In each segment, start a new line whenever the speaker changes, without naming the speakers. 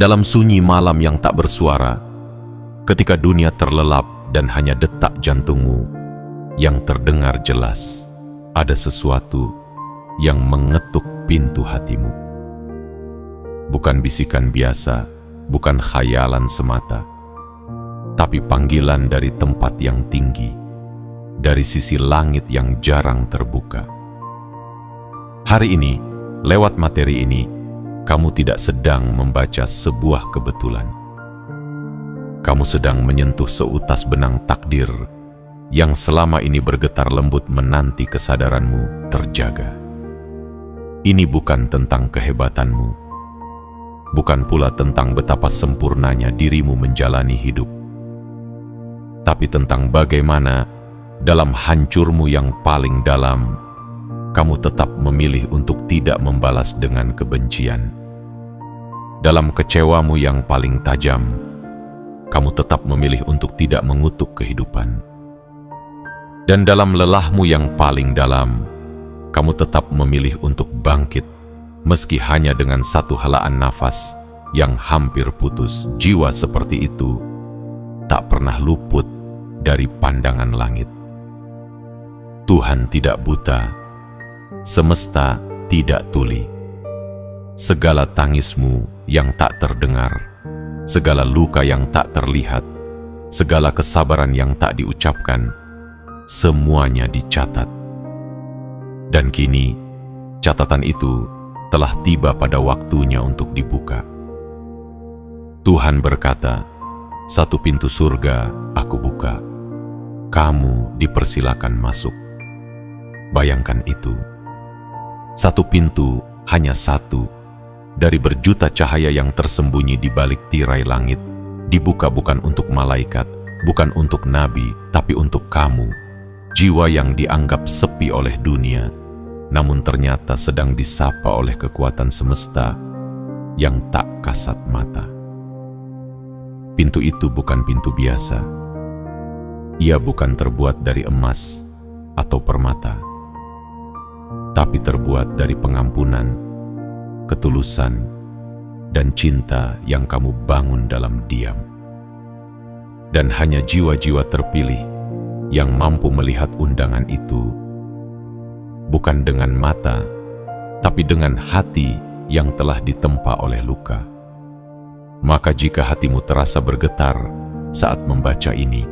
Dalam sunyi malam yang tak bersuara, ketika dunia terlelap dan hanya detak jantungmu yang terdengar jelas, ada sesuatu yang mengetuk pintu hatimu. Bukan bisikan biasa, bukan khayalan semata, tapi panggilan dari tempat yang tinggi, dari sisi langit yang jarang terbuka. Hari ini, lewat materi ini, kamu tidak sedang membaca sebuah kebetulan. Kamu sedang menyentuh seutas benang takdir yang selama ini bergetar lembut menanti kesadaranmu terjaga. Ini bukan tentang kehebatanmu, bukan pula tentang betapa sempurnanya dirimu menjalani hidup, tapi tentang bagaimana dalam hancurmu yang paling dalam, kamu tetap memilih untuk tidak membalas dengan kebencian. Dalam kecewamu yang paling tajam, kamu tetap memilih untuk tidak mengutuk kehidupan. Dan dalam lelahmu yang paling dalam, kamu tetap memilih untuk bangkit, meski hanya dengan satu helaan nafas yang hampir putus. Jiwa seperti itu tak pernah luput dari pandangan langit. Tuhan tidak buta, semesta tidak tuli. Segala tangismu yang tak terdengar, segala luka yang tak terlihat, segala kesabaran yang tak diucapkan, semuanya dicatat. Dan kini, catatan itu telah tiba pada waktunya untuk dibuka. Tuhan berkata, "Satu pintu surga aku buka, kamu dipersilakan masuk." Bayangkan itu. Satu pintu, hanya satu, dari berjuta cahaya yang tersembunyi di balik tirai langit, dibuka bukan untuk malaikat, bukan untuk nabi, tapi untuk kamu, jiwa yang dianggap sepi oleh dunia, namun ternyata sedang disapa oleh kekuatan semesta yang tak kasat mata. Pintu itu bukan pintu biasa. Ia bukan terbuat dari emas atau permata, tapi terbuat dari pengampunan, ketulusan, dan cinta yang kamu bangun dalam diam. Dan hanya jiwa-jiwa terpilih yang mampu melihat undangan itu, bukan dengan mata, tapi dengan hati yang telah ditempa oleh luka. Maka jika hatimu terasa bergetar saat membaca ini,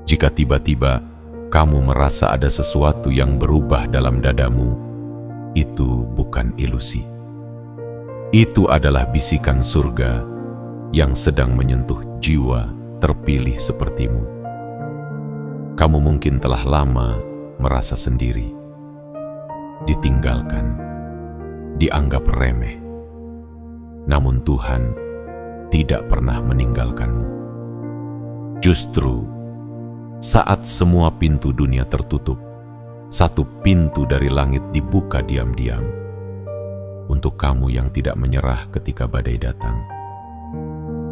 jika tiba-tiba kamu merasa ada sesuatu yang berubah dalam dadamu, itu bukan ilusi. Itu adalah bisikan surga yang sedang menyentuh jiwa terpilih sepertimu. Kamu mungkin telah lama merasa sendiri, ditinggalkan, dianggap remeh. Namun Tuhan tidak pernah meninggalkanmu. Justru saat semua pintu dunia tertutup, satu pintu dari langit dibuka diam-diam untuk kamu yang tidak menyerah ketika badai datang.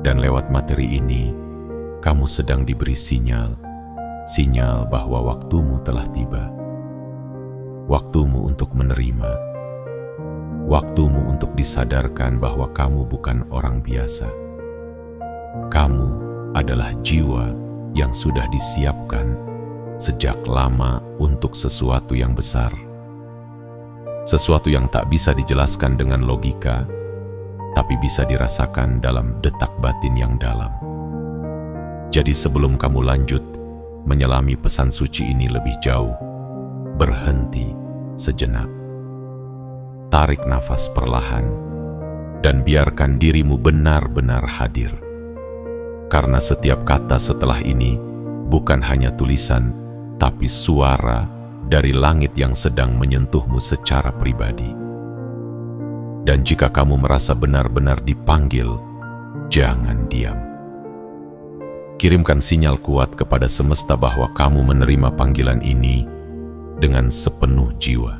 Dan lewat materi ini, kamu sedang diberi sinyal bahwa waktumu telah tiba. Waktumu untuk menerima, waktumu untuk disadarkan bahwa kamu bukan orang biasa. Kamu adalah jiwa yang sudah disiapkan sejak lama untuk sesuatu yang besar. Sesuatu yang tak bisa dijelaskan dengan logika, tapi bisa dirasakan dalam detak batin yang dalam. Jadi sebelum kamu lanjut menyelami pesan suci ini lebih jauh, berhenti sejenak. Tarik nafas perlahan dan biarkan dirimu benar-benar hadir. Karena setiap kata setelah ini bukan hanya tulisan, tapi suara dari langit yang sedang menyentuhmu secara pribadi. Dan jika kamu merasa benar-benar dipanggil, jangan diam. Kirimkan sinyal kuat kepada semesta bahwa kamu menerima panggilan ini dengan sepenuh jiwa.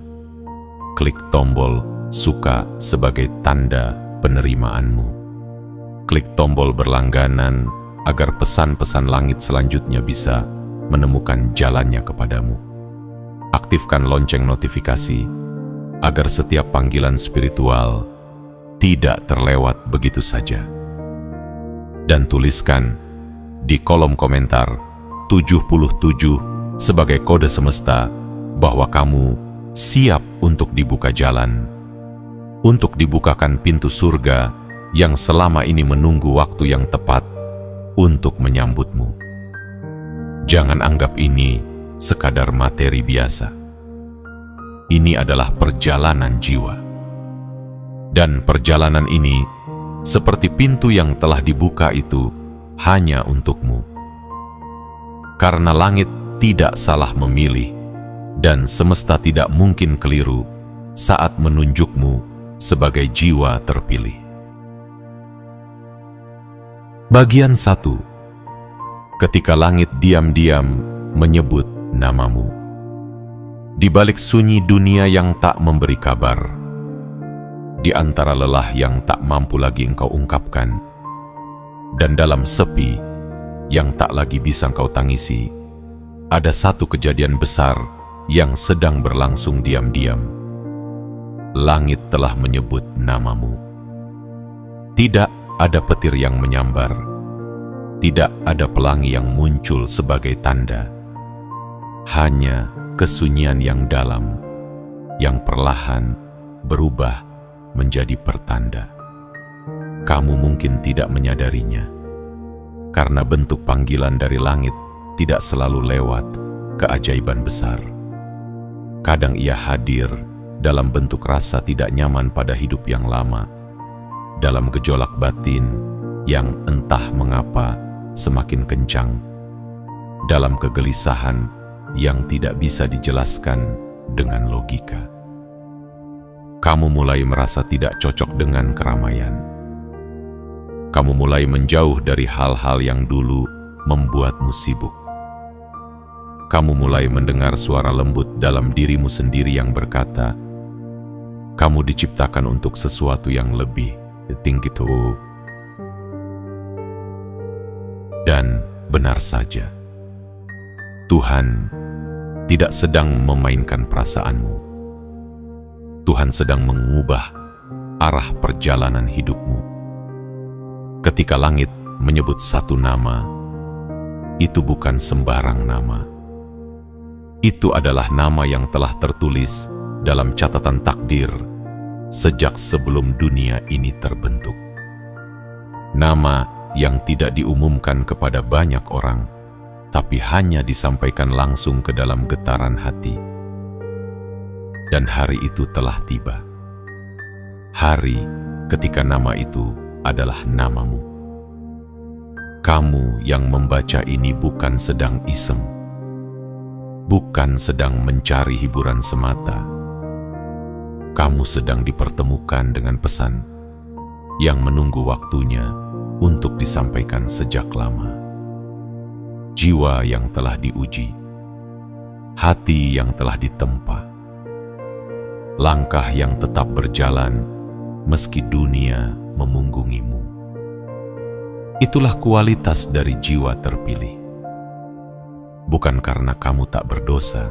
Klik tombol suka sebagai tanda penerimaanmu. Klik tombol berlangganan agar pesan-pesan langit selanjutnya bisa menemukan jalannya kepadamu. Aktifkan lonceng notifikasi agar setiap panggilan spiritual tidak terlewat begitu saja. Dan tuliskan di kolom komentar 77 sebagai kode semesta bahwa kamu siap untuk dibuka jalan, untuk dibukakan pintu surga yang selama ini menunggu waktu yang tepat untuk menyambutmu. Jangan anggap ini sekadar materi biasa. Ini adalah perjalanan jiwa. Dan perjalanan ini, seperti pintu yang telah dibuka itu, hanya untukmu. Karena langit tidak salah memilih, dan semesta tidak mungkin keliru saat menunjukmu sebagai jiwa terpilih. Bagian 1. Ketika langit diam-diam menyebut namamu. Di balik sunyi dunia yang tak memberi kabar, di antara lelah yang tak mampu lagi engkau ungkapkan, dan dalam sepi yang tak lagi bisa engkau tangisi, ada satu kejadian besar yang sedang berlangsung diam-diam. Langit telah menyebut namamu. Tidak ada petir yang menyambar, tidak ada pelangi yang muncul sebagai tanda, hanya kesunyian yang dalam, yang perlahan berubah menjadi pertanda. Kamu mungkin tidak menyadarinya, karena bentuk panggilan dari langit tidak selalu lewat keajaiban besar. Kadang ia hadir dalam bentuk rasa tidak nyaman pada hidup yang lama, dalam gejolak batin yang entah mengapa semakin kencang, dalam kegelisahan yang tidak bisa dijelaskan dengan logika. Kamu mulai merasa tidak cocok dengan keramaian. Kamu mulai menjauh dari hal-hal yang dulu membuatmu sibuk. Kamu mulai mendengar suara lembut dalam dirimu sendiri yang berkata, kamu diciptakan untuk sesuatu yang lebih tinggi tuh. Dan benar saja, Tuhan tidak sedang memainkan perasaanmu. Tuhan sedang mengubah arah perjalanan hidupmu. Ketika langit menyebut satu nama, itu bukan sembarang nama. Itu adalah nama yang telah tertulis dalam catatan takdir sejak sebelum dunia ini terbentuk. Nama yang tidak diumumkan kepada banyak orang, tapi hanya disampaikan langsung ke dalam getaran hati. Dan hari itu telah tiba. Hari ketika nama itu adalah namamu. Kamu yang membaca ini bukan sedang iseng, bukan sedang mencari hiburan semata. Kamu sedang dipertemukan dengan pesan yang menunggu waktunya untuk disampaikan sejak lama. Jiwa yang telah diuji, hati yang telah ditempa, langkah yang tetap berjalan meski dunia memunggungimu. Itulah kualitas dari jiwa terpilih. Bukan karena kamu tak berdosa,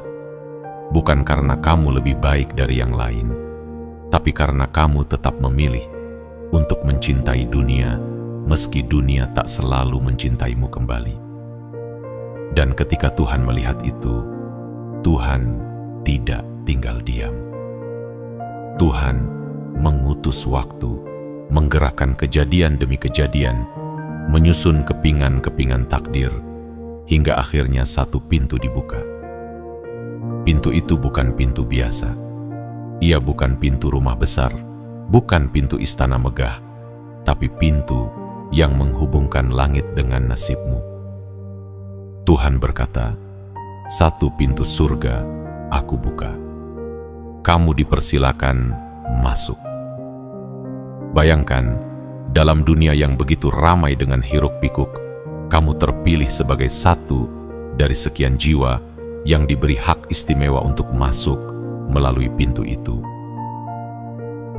bukan karena kamu lebih baik dari yang lain, tapi karena kamu tetap memilih untuk mencintai dunia meski dunia tak selalu mencintaimu kembali. Dan ketika Tuhan melihat itu, Tuhan tidak tinggal diam. Tuhan mengutus waktu, menggerakkan kejadian demi kejadian, menyusun kepingan-kepingan takdir, hingga akhirnya satu pintu dibuka. Pintu itu bukan pintu biasa. Ia bukan pintu rumah besar, bukan pintu istana megah, tapi pintu yang menghubungkan langit dengan nasibmu. Tuhan berkata, satu pintu surga aku buka. Kamu dipersilakan masuk. Bayangkan, dalam dunia yang begitu ramai dengan hiruk-pikuk, kamu terpilih sebagai satu dari sekian jiwa yang diberi hak istimewa untuk masuk melalui pintu itu.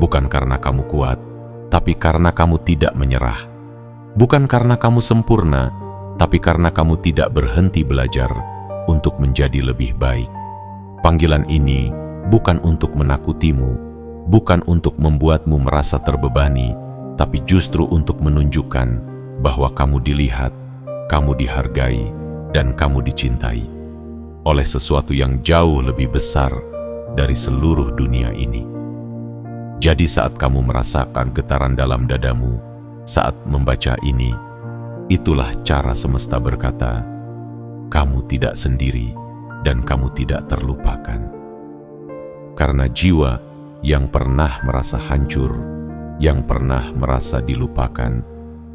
Bukan karena kamu kuat, tapi karena kamu tidak menyerah. Bukan karena kamu sempurna, tapi karena kamu tidak berhenti belajar untuk menjadi lebih baik. Panggilan ini bukan untuk menakutimu, bukan untuk membuatmu merasa terbebani, tapi justru untuk menunjukkan bahwa kamu dilihat, kamu dihargai, dan kamu dicintai oleh sesuatu yang jauh lebih besar dari seluruh dunia ini. Jadi saat kamu merasakan getaran dalam dadamu saat membaca ini, itulah cara semesta berkata, kamu tidak sendiri dan kamu tidak terlupakan. Karena jiwa yang pernah merasa hancur, yang pernah merasa dilupakan,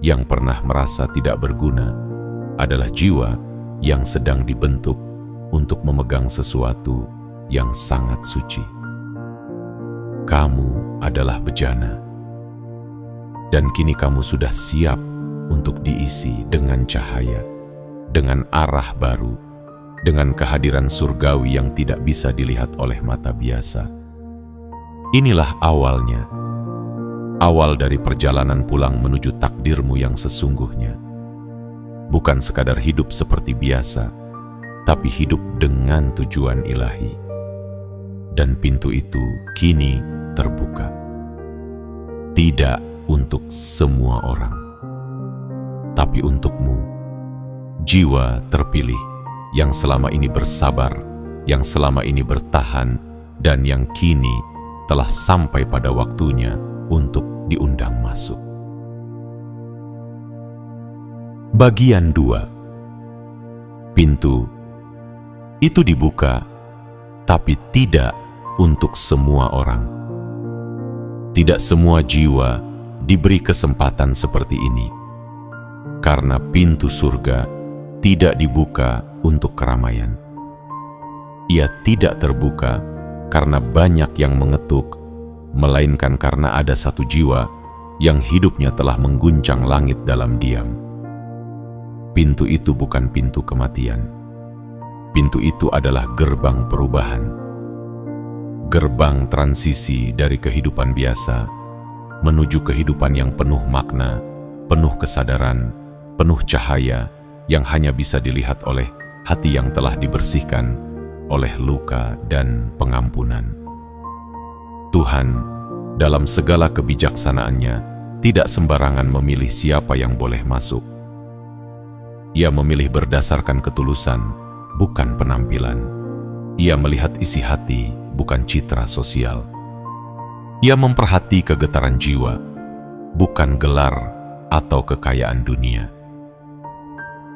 yang pernah merasa tidak berguna, adalah jiwa yang sedang dibentuk untuk memegang sesuatu yang sangat suci. Kamu adalah bejana, dan kini kamu sudah siap untuk diisi dengan cahaya, dengan arah baru, dengan kehadiran surgawi yang tidak bisa dilihat oleh mata biasa. Inilah awalnya, awal dari perjalanan pulang menuju takdirmu yang sesungguhnya. Bukan sekadar hidup seperti biasa, tapi hidup dengan tujuan ilahi. Dan pintu itu kini terbuka. Tidak untuk semua orang, tapi untukmu, jiwa terpilih yang selama ini bersabar, yang selama ini bertahan, dan yang kini telah sampai pada waktunya untuk diundang masuk. Bagian 2. Pintu itu dibuka, tapi tidak untuk semua orang. Tidak semua jiwa diberi kesempatan seperti ini, karena pintu surga tidak dibuka untuk keramaian. Ia tidak terbuka karena banyak yang mengetuk, melainkan karena ada satu jiwa yang hidupnya telah mengguncang langit dalam diam. Pintu itu bukan pintu kematian. Pintu itu adalah gerbang perubahan. Gerbang transisi dari kehidupan biasa menuju kehidupan yang penuh makna, penuh kesadaran, penuh cahaya yang hanya bisa dilihat oleh hati yang telah dibersihkan oleh luka dan pengampunan. Tuhan, dalam segala kebijaksanaannya, tidak sembarangan memilih siapa yang boleh masuk. Ia memilih berdasarkan ketulusan, bukan penampilan. Ia melihat isi hati, bukan citra sosial. Ia memperhati kegetaran jiwa, bukan gelar atau kekayaan dunia.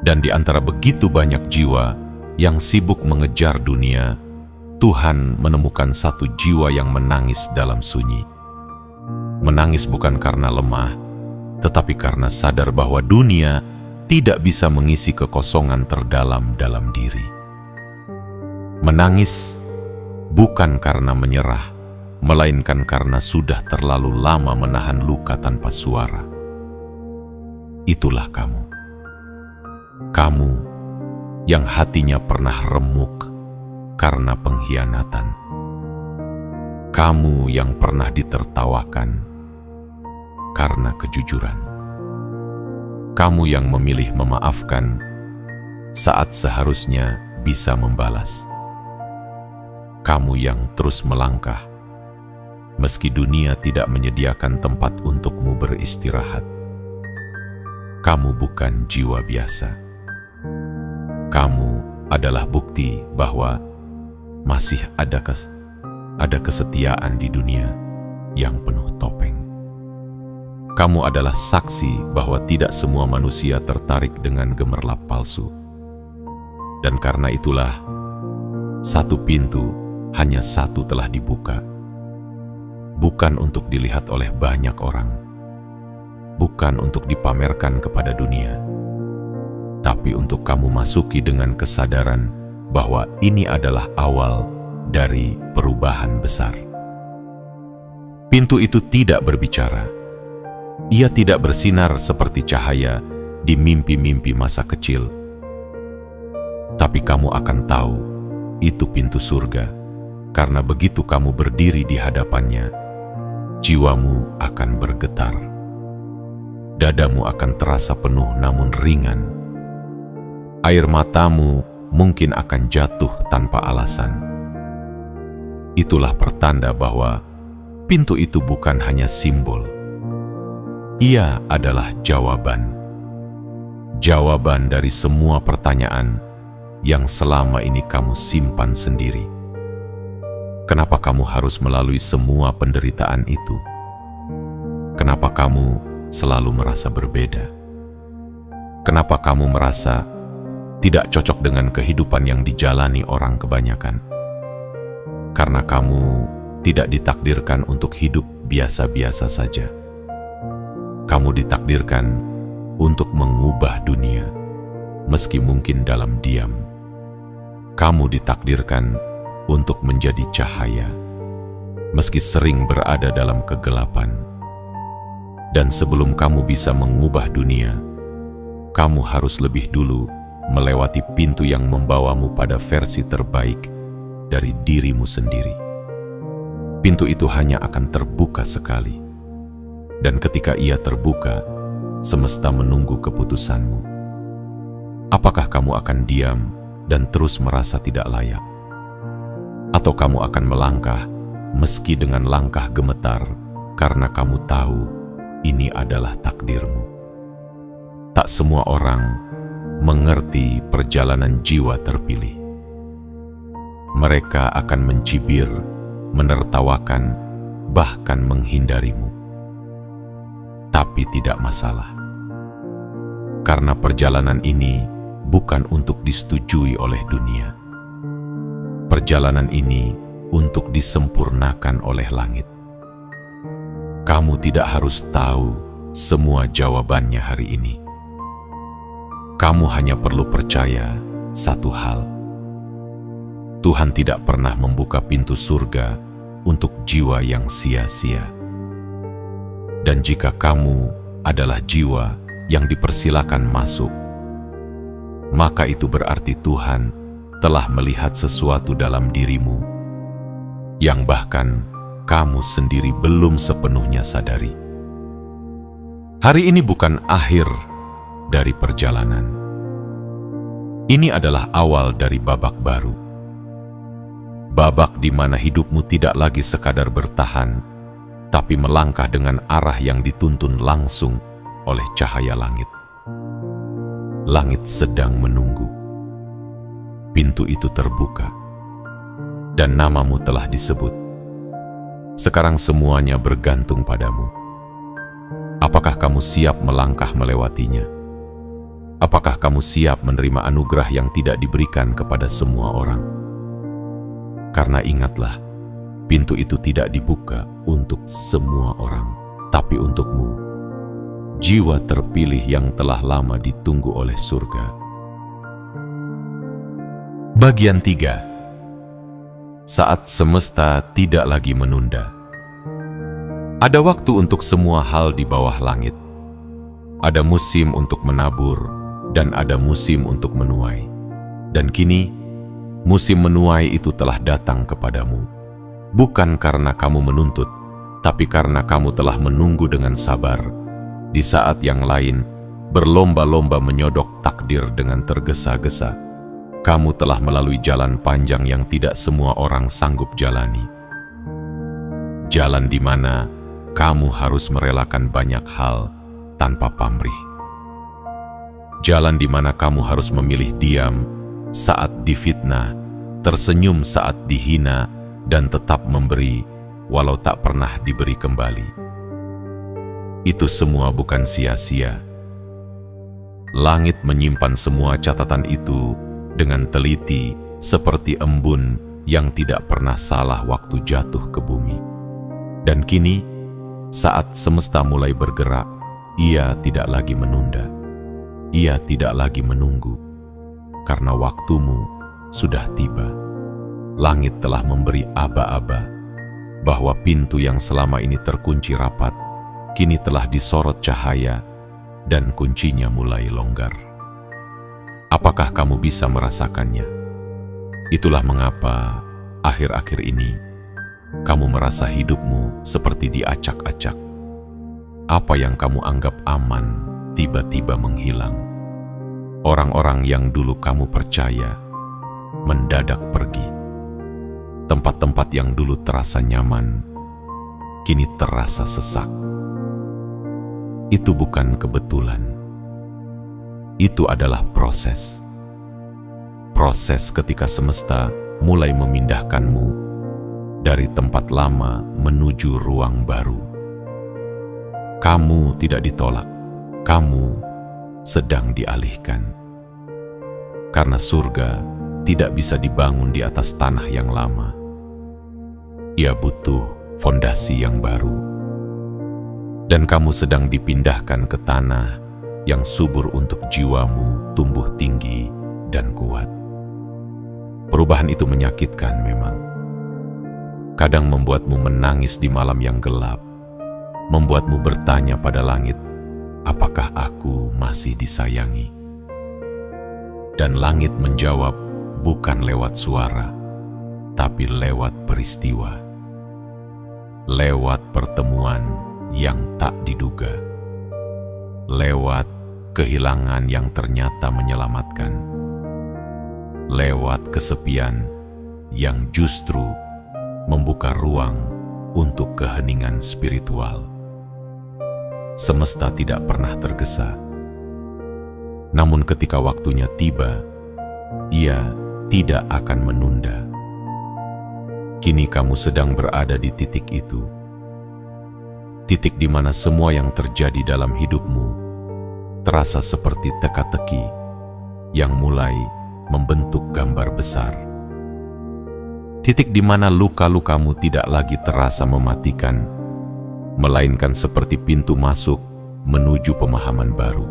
Dan di antara begitu banyak jiwa yang sibuk mengejar dunia, Tuhan menemukan satu jiwa yang menangis dalam sunyi. Menangis bukan karena lemah, tetapi karena sadar bahwa dunia tidak bisa mengisi kekosongan terdalam dalam diri. Menangis bukan karena menyerah, melainkan karena sudah terlalu lama menahan luka tanpa suara. Itulah kamu. Kamu yang hatinya pernah remuk karena pengkhianatan. Kamu yang pernah ditertawakan karena kejujuran. Kamu yang memilih memaafkan saat seharusnya bisa membalas. Kamu yang terus melangkah meski dunia tidak menyediakan tempat untukmu beristirahat. Kamu bukan jiwa biasa. Kamu adalah bukti bahwa masih ada kesetiaan di dunia yang penuh topeng. Kamu adalah saksi bahwa tidak semua manusia tertarik dengan gemerlap palsu. Dan karena itulah, satu pintu hanya satu telah dibuka. Bukan untuk dilihat oleh banyak orang. Bukan untuk dipamerkan kepada dunia. Tapi untuk kamu masuki dengan kesadaran bahwa ini adalah awal dari perubahan besar. Pintu itu tidak berbicara. Ia tidak bersinar seperti cahaya di mimpi-mimpi masa kecil. Tapi kamu akan tahu itu pintu surga, karena begitu kamu berdiri di hadapannya, jiwamu akan bergetar. Dadamu akan terasa penuh namun ringan. Air matamu mungkin akan jatuh tanpa alasan. Itulah pertanda bahwa pintu itu bukan hanya simbol. Ia adalah jawaban. Jawaban dari semua pertanyaan yang selama ini kamu simpan sendiri. Kenapa kamu harus melalui semua penderitaan itu? Kenapa kamu selalu merasa berbeda? Kenapa kamu merasa tidak cocok dengan kehidupan yang dijalani orang kebanyakan? Karena kamu tidak ditakdirkan untuk hidup biasa-biasa saja. Kamu ditakdirkan untuk mengubah dunia, meski mungkin dalam diam. Kamu ditakdirkan untuk menjadi cahaya, meski sering berada dalam kegelapan. Dan sebelum kamu bisa mengubah dunia, kamu harus lebih dulu melewati pintu yang membawamu pada versi terbaik dari dirimu sendiri. Pintu itu hanya akan terbuka sekali, dan ketika ia terbuka, semesta menunggu keputusanmu. Apakah kamu akan diam dan terus merasa tidak layak? Atau kamu akan melangkah meski dengan langkah gemetar karena kamu tahu ini adalah takdirmu? Tak semua orang mengerti perjalanan jiwa terpilih. Mereka akan mencibir, menertawakan, bahkan menghindarimu. Tapi tidak masalah. Karena perjalanan ini bukan untuk disetujui oleh dunia. Perjalanan ini untuk disempurnakan oleh langit. Kamu tidak harus tahu semua jawabannya hari ini. Kamu hanya perlu percaya satu hal. Tuhan tidak pernah membuka pintu surga untuk jiwa yang sia-sia. Dan jika kamu adalah jiwa yang dipersilakan masuk, maka itu berarti Tuhan telah melihat sesuatu dalam dirimu yang bahkan kamu sendiri belum sepenuhnya sadari. Hari ini bukan akhir dari perjalanan. Ini adalah awal dari babak baru. Babak di mana hidupmu tidak lagi sekadar bertahan, tapi melangkah dengan arah yang dituntun langsung oleh cahaya langit. Langit sedang menunggu. Pintu itu terbuka, dan namamu telah disebut. Sekarang semuanya bergantung padamu. Apakah kamu siap melangkah melewatinya? Apakah kamu siap menerima anugerah yang tidak diberikan kepada semua orang? Karena ingatlah, pintu itu tidak dibuka untuk semua orang, tapi untukmu, jiwa terpilih yang telah lama ditunggu oleh surga. Bagian 3. Saat semesta tidak lagi menunda. Ada waktu untuk semua hal di bawah langit. Ada musim untuk menabur, dan ada musim untuk menuai. Dan kini, musim menuai itu telah datang kepadamu. Bukan karena kamu menuntut, tapi karena kamu telah menunggu dengan sabar. Di saat yang lain, berlomba-lomba menyodok takdir dengan tergesa-gesa. Kamu telah melalui jalan panjang yang tidak semua orang sanggup jalani. Jalan di mana kamu harus merelakan banyak hal tanpa pamrih. Jalan di mana kamu harus memilih diam saat difitnah, tersenyum saat dihina, dan tetap memberi walau tak pernah diberi kembali. Itu semua bukan sia-sia. Langit menyimpan semua catatan itu dengan teliti seperti embun yang tidak pernah salah waktu jatuh ke bumi. Dan kini, saat semesta mulai bergerak, ia tidak lagi menunda. Ia tidak lagi menunggu, karena waktumu sudah tiba. Langit telah memberi aba-aba bahwa pintu yang selama ini terkunci rapat, kini telah disorot cahaya dan kuncinya mulai longgar. Apakah kamu bisa merasakannya? Itulah mengapa akhir-akhir ini kamu merasa hidupmu seperti diacak-acak. Apa yang kamu anggap aman tiba-tiba menghilang. Orang-orang yang dulu kamu percaya mendadak pergi. Tempat-tempat yang dulu terasa nyaman kini terasa sesak. Itu bukan kebetulan. Itu adalah proses. Proses ketika semesta mulai memindahkanmu dari tempat lama menuju ruang baru. Kamu tidak ditolak, kamu sedang dialihkan. Karena surga tidak bisa dibangun di atas tanah yang lama. Ia butuh fondasi yang baru. Dan kamu sedang dipindahkan ke tanah yang subur untuk jiwamu tumbuh tinggi dan kuat. Perubahan itu menyakitkan memang. Kadang membuatmu menangis di malam yang gelap, membuatmu bertanya pada langit, apakah aku masih disayangi? Dan langit menjawab, bukan lewat suara, tapi lewat peristiwa. Lewat pertemuan yang tak diduga. Lewat kehilangan yang ternyata menyelamatkan. Lewat kesepian yang justru membuka ruang untuk keheningan spiritual. Semesta tidak pernah tergesa. Namun ketika waktunya tiba, ia tidak akan menunda. Kini kamu sedang berada di titik itu. Titik di mana semua yang terjadi dalam hidupmu terasa seperti teka-teki yang mulai membentuk gambar besar. Titik di mana luka-lukamu tidak lagi terasa mematikan, melainkan seperti pintu masuk menuju pemahaman baru.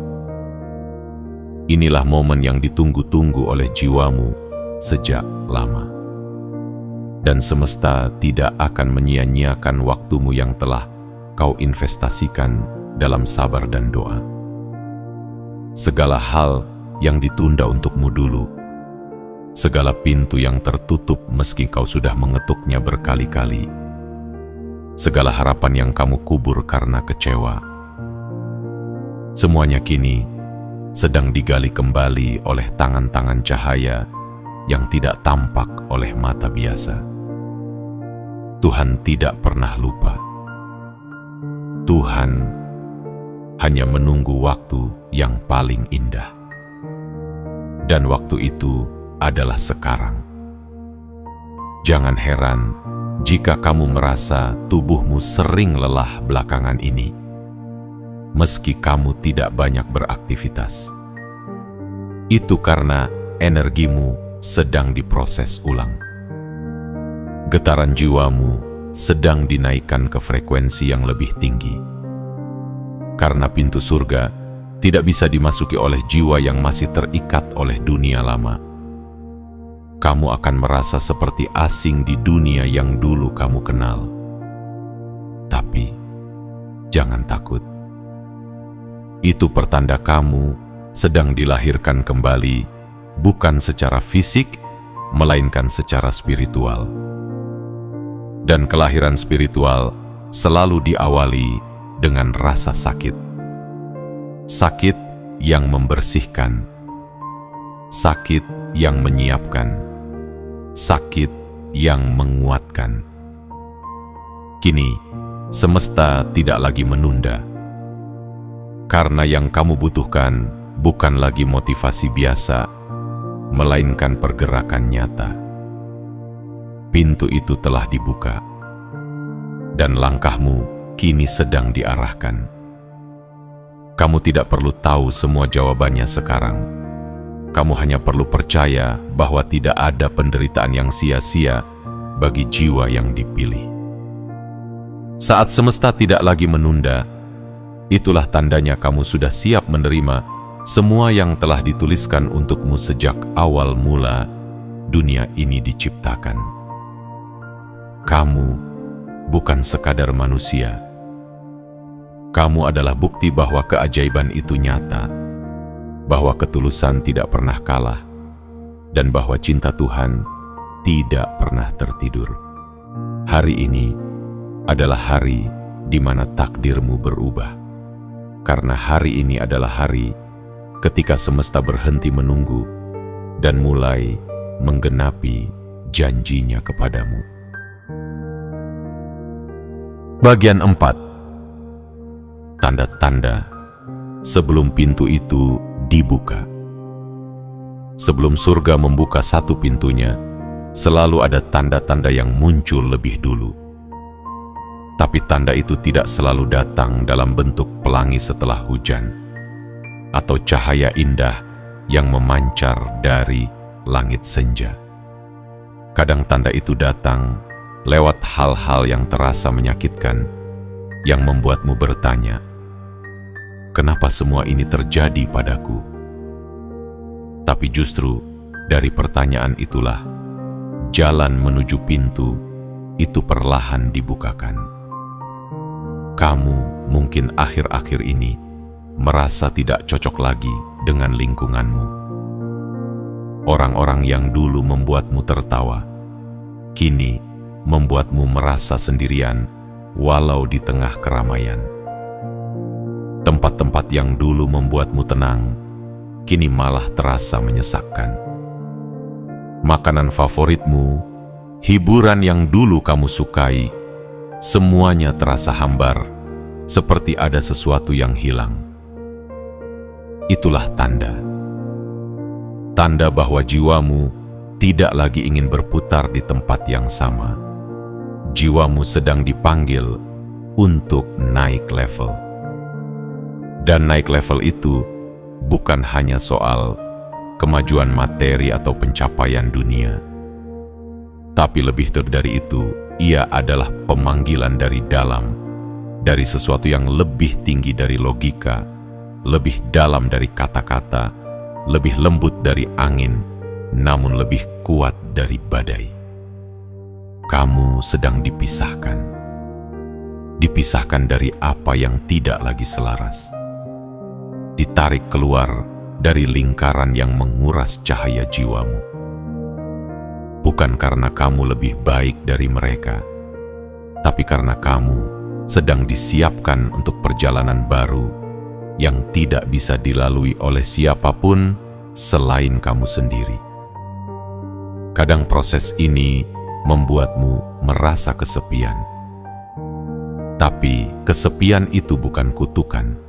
Inilah momen yang ditunggu-tunggu oleh jiwamu sejak lama. Dan semesta tidak akan menyia-nyiakan waktumu yang telah kau investasikan dalam sabar dan doa. Segala hal yang ditunda untukmu dulu, segala pintu yang tertutup meski kau sudah mengetuknya berkali-kali, segala harapan yang kamu kubur karena kecewa, semuanya kini sedang digali kembali oleh tangan-tangan cahaya yang tidak tampak oleh mata biasa. Tuhan tidak pernah lupa. Tuhan hanya menunggu waktu yang paling indah. Dan waktu itu adalah sekarang. Jangan heran jika kamu merasa tubuhmu sering lelah belakangan ini, meski kamu tidak banyak beraktivitas. Itu karena energimu sedang diproses ulang. Getaran jiwamu sedang dinaikkan ke frekuensi yang lebih tinggi. Karena pintu surga tidak bisa dimasuki oleh jiwa yang masih terikat oleh dunia lama. Kamu akan merasa seperti asing di dunia yang dulu kamu kenal. Tapi jangan takut. Itu pertanda kamu sedang dilahirkan kembali, bukan secara fisik, melainkan secara spiritual. Dan kelahiran spiritual selalu diawali dengan rasa sakit. Sakit yang membersihkan, sakit yang menyiapkan, sakit yang menguatkan. Kini, semesta tidak lagi menunda. Karena yang kamu butuhkan bukan lagi motivasi biasa, melainkan pergerakan nyata. Pintu itu telah dibuka, dan langkahmu kini sedang diarahkan. Kamu tidak perlu tahu semua jawabannya sekarang. Kamu hanya perlu percaya bahwa tidak ada penderitaan yang sia-sia bagi jiwa yang dipilih. Saat semesta tidak lagi menunda, itulah tandanya kamu sudah siap menerima semua yang telah dituliskan untukmu sejak awal mula dunia ini diciptakan. Kamu bukan sekadar manusia. Kamu adalah bukti bahwa keajaiban itu nyata, bahwa ketulusan tidak pernah kalah, dan bahwa cinta Tuhan tidak pernah tertidur. Hari ini adalah hari di mana takdirmu berubah. Karena hari ini adalah hari ketika semesta berhenti menunggu dan mulai menggenapi janjinya kepadamu. Bagian 4. Tanda-tanda sebelum pintu itu dibuka. Sebelum surga membuka satu pintunya, selalu ada tanda-tanda yang muncul lebih dulu. Tapi tanda itu tidak selalu datang dalam bentuk pelangi setelah hujan, atau cahaya indah yang memancar dari langit senja. Kadang tanda itu datang lewat hal-hal yang terasa menyakitkan, yang membuatmu bertanya, "Kenapa semua ini terjadi padaku?" Tapi justru dari pertanyaan itulah jalan menuju pintu itu perlahan dibukakan. Kamu mungkin akhir-akhir ini merasa tidak cocok lagi dengan lingkunganmu. Orang-orang yang dulu membuatmu tertawa, kini membuatmu merasa sendirian walau di tengah keramaian. Tempat-tempat yang dulu membuatmu tenang, kini malah terasa menyesakkan. Makanan favoritmu, hiburan yang dulu kamu sukai, semuanya terasa hambar, seperti ada sesuatu yang hilang. Itulah tanda. Tanda bahwa jiwamu tidak lagi ingin berputar di tempat yang sama. Jiwamu sedang dipanggil untuk naik level. Dan naik level itu bukan hanya soal kemajuan materi atau pencapaian dunia, tapi lebih dari itu, ia adalah pemanggilan dari dalam, dari sesuatu yang lebih tinggi dari logika, lebih dalam dari kata-kata, lebih lembut dari angin, namun lebih kuat dari badai. Kamu sedang dipisahkan. Dipisahkan dari apa yang tidak lagi selaras. Ditarik keluar dari lingkaran yang menguras cahaya jiwamu. Bukan karena kamu lebih baik dari mereka, tapi karena kamu sedang disiapkan untuk perjalanan baru yang tidak bisa dilalui oleh siapapun selain kamu sendiri. Kadang proses ini membuatmu merasa kesepian. Tapi kesepian itu bukan kutukan.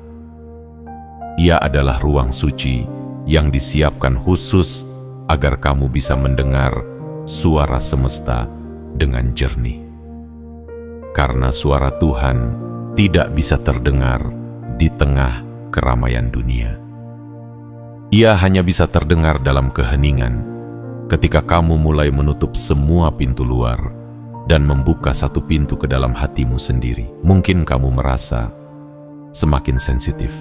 Ia adalah ruang suci yang disiapkan khusus agar kamu bisa mendengar suara semesta dengan jernih. Karena suara Tuhan tidak bisa terdengar di tengah keramaian dunia. Ia hanya bisa terdengar dalam keheningan ketika kamu mulai menutup semua pintu luar dan membuka satu pintu ke dalam hatimu sendiri. Mungkin kamu merasa semakin sensitif.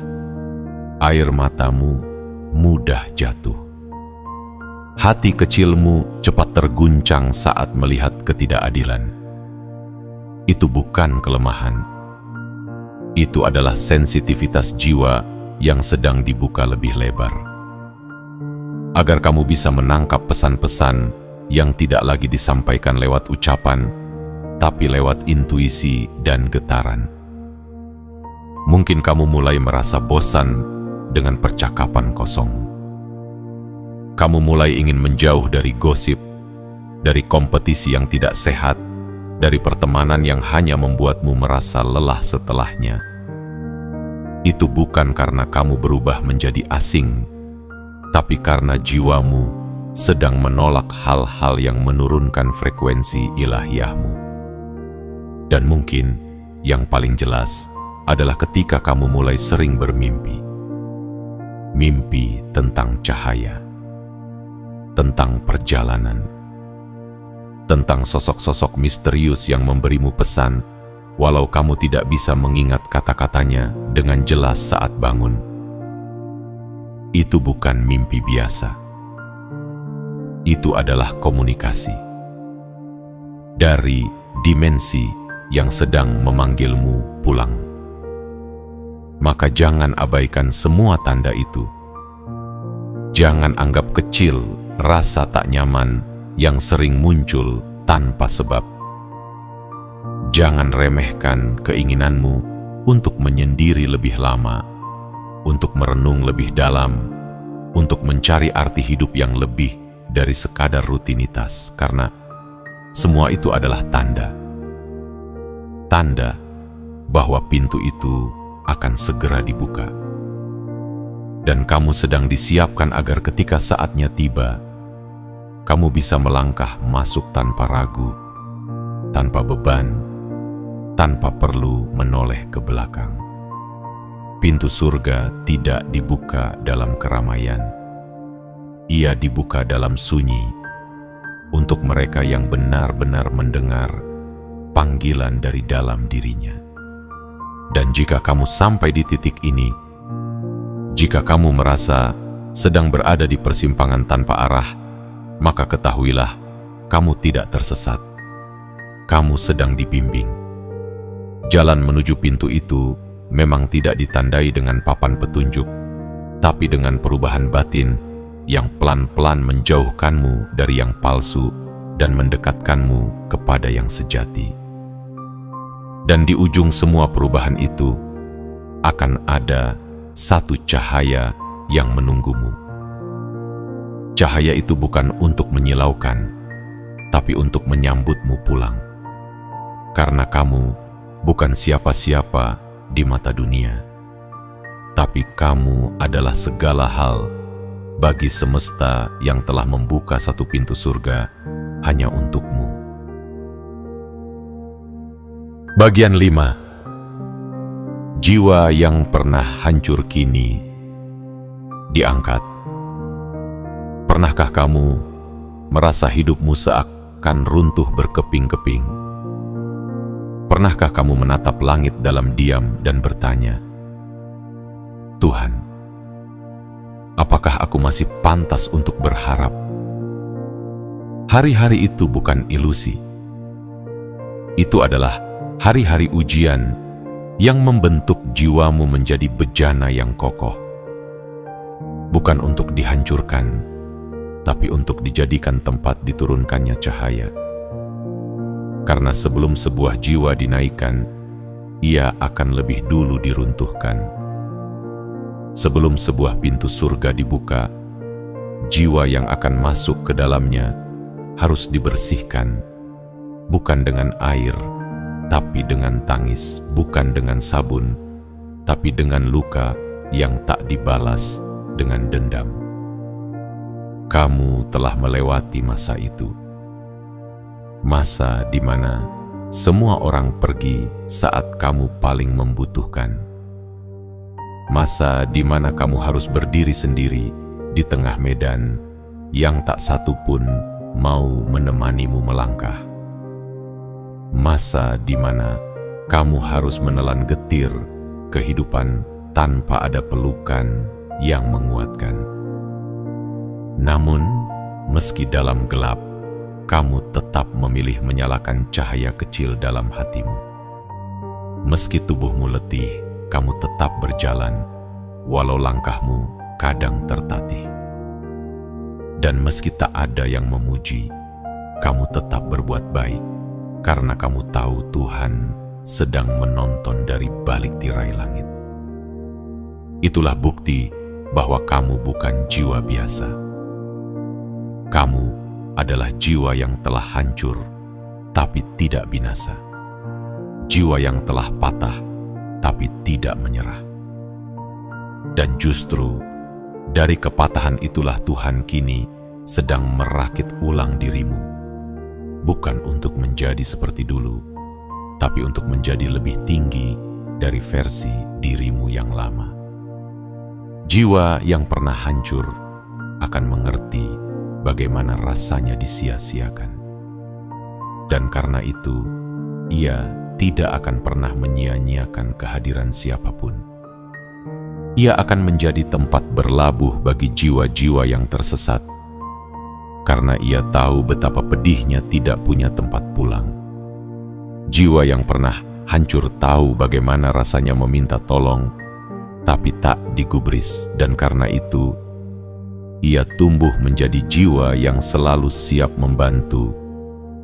Air matamu mudah jatuh. Hati kecilmu cepat terguncang saat melihat ketidakadilan. Itu bukan kelemahan. Itu adalah sensitivitas jiwa yang sedang dibuka lebih lebar. Agar kamu bisa menangkap pesan-pesan yang tidak lagi disampaikan lewat ucapan, tapi lewat intuisi dan getaran. Mungkin kamu mulai merasa bosan dengan percakapan kosong. Kamu mulai ingin menjauh dari gosip, dari kompetisi yang tidak sehat, dari pertemanan yang hanya membuatmu merasa lelah setelahnya. Itu bukan karena kamu berubah menjadi asing, tapi karena jiwamu sedang menolak hal-hal yang menurunkan frekuensi ilahiyahmu. Dan mungkin yang paling jelas adalah ketika kamu mulai sering bermimpi. Mimpi tentang cahaya, tentang perjalanan, tentang sosok-sosok misterius yang memberimu pesan, walau kamu tidak bisa mengingat kata-katanya dengan jelas saat bangun. Itu bukan mimpi biasa. Itu adalah komunikasi dari dimensi yang sedang memanggilmu pulang. Maka jangan abaikan semua tanda itu. Jangan anggap kecil rasa tak nyaman yang sering muncul tanpa sebab. Jangan remehkan keinginanmu untuk menyendiri lebih lama, untuk merenung lebih dalam, untuk mencari arti hidup yang lebih dari sekadar rutinitas, karena semua itu adalah tanda. Tanda bahwa pintu itu akan segera dibuka. Dan kamu sedang disiapkan agar ketika saatnya tiba, kamu bisa melangkah masuk tanpa ragu, tanpa beban, tanpa perlu menoleh ke belakang. Pintu surga tidak dibuka dalam keramaian. Ia dibuka dalam sunyi untuk mereka yang benar-benar mendengar panggilan dari dalam dirinya. Dan jika kamu sampai di titik ini, jika kamu merasa sedang berada di persimpangan tanpa arah, maka ketahuilah kamu tidak tersesat. Kamu sedang dibimbing. Jalan menuju pintu itu memang tidak ditandai dengan papan petunjuk, tapi dengan perubahan batin yang pelan-pelan menjauhkanmu dari yang palsu dan mendekatkanmu kepada yang sejati. Dan di ujung semua perubahan itu akan ada satu cahaya yang menunggumu. Cahaya itu bukan untuk menyilaukan, tapi untuk menyambutmu pulang. Karena kamu bukan siapa-siapa di mata dunia, tapi kamu adalah segala hal bagi semesta yang telah membuka satu pintu surga hanya untukmu. Bagian 5. Jiwa yang pernah hancur kini diangkat. Pernahkah kamu merasa hidupmu seakan runtuh berkeping-keping? Pernahkah kamu menatap langit dalam diam dan bertanya, Tuhan, apakah aku masih pantas untuk berharap? Hari-hari itu bukan ilusi. Itu adalah hari-hari ujian yang membentuk jiwamu menjadi bejana yang kokoh. Bukan untuk dihancurkan, tapi untuk dijadikan tempat diturunkannya cahaya. Karena sebelum sebuah jiwa dinaikkan, ia akan lebih dulu diruntuhkan. Sebelum sebuah pintu surga dibuka, jiwa yang akan masuk ke dalamnya harus dibersihkan, bukan dengan air, tapi dengan tangis, bukan dengan sabun, tapi dengan luka yang tak dibalas dengan dendam. Kamu telah melewati masa itu. Masa di mana semua orang pergi saat kamu paling membutuhkan. Masa di mana kamu harus berdiri sendiri di tengah medan yang tak satu pun mau menemanimu melangkah. Masa di mana kamu harus menelan getir kehidupan tanpa ada pelukan yang menguatkan. Namun, meski dalam gelap, kamu tetap memilih menyalakan cahaya kecil dalam hatimu. Meski tubuhmu letih, kamu tetap berjalan, walau langkahmu kadang tertatih. Dan meski tak ada yang memuji, kamu tetap berbuat baik, karena kamu tahu Tuhan sedang menonton dari balik tirai langit. Itulah bukti bahwa kamu bukan jiwa biasa. Kamu adalah jiwa yang telah hancur, tapi tidak binasa. Jiwa yang telah patah, tapi tidak menyerah. Dan justru dari kepatahan itulah Tuhan kini sedang merakit ulang dirimu. Bukan untuk menjadi seperti dulu, tapi untuk menjadi lebih tinggi dari versi dirimu yang lama. Jiwa yang pernah hancur akan mengerti bagaimana rasanya disia-siakan. Dan karena itu, ia tidak akan pernah menyia-nyiakan kehadiran siapapun. Ia akan menjadi tempat berlabuh bagi jiwa-jiwa yang tersesat, karena ia tahu betapa pedihnya tidak punya tempat pulang. Jiwa yang pernah hancur tahu bagaimana rasanya meminta tolong, tapi tak digubris, dan karena itu, ia tumbuh menjadi jiwa yang selalu siap membantu,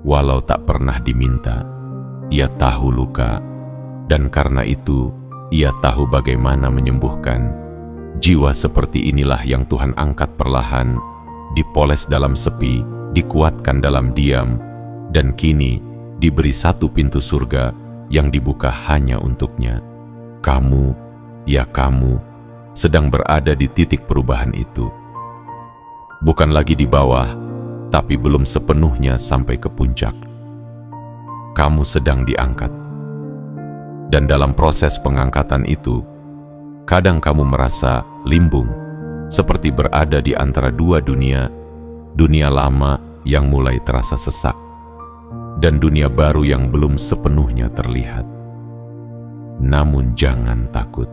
walau tak pernah diminta. Ia tahu luka, dan karena itu, ia tahu bagaimana menyembuhkan. Jiwa seperti inilah yang Tuhan angkat perlahan, dipoles dalam sepi, dikuatkan dalam diam, dan kini diberi satu pintu surga yang dibuka hanya untuknya. Kamu, ya kamu, sedang berada di titik perubahan itu. Bukan lagi di bawah, tapi belum sepenuhnya sampai ke puncak. Kamu sedang diangkat. Dan dalam proses pengangkatan itu, kadang kamu merasa limbung, seperti berada di antara dua dunia, dunia lama yang mulai terasa sesak, dan dunia baru yang belum sepenuhnya terlihat. Namun jangan takut.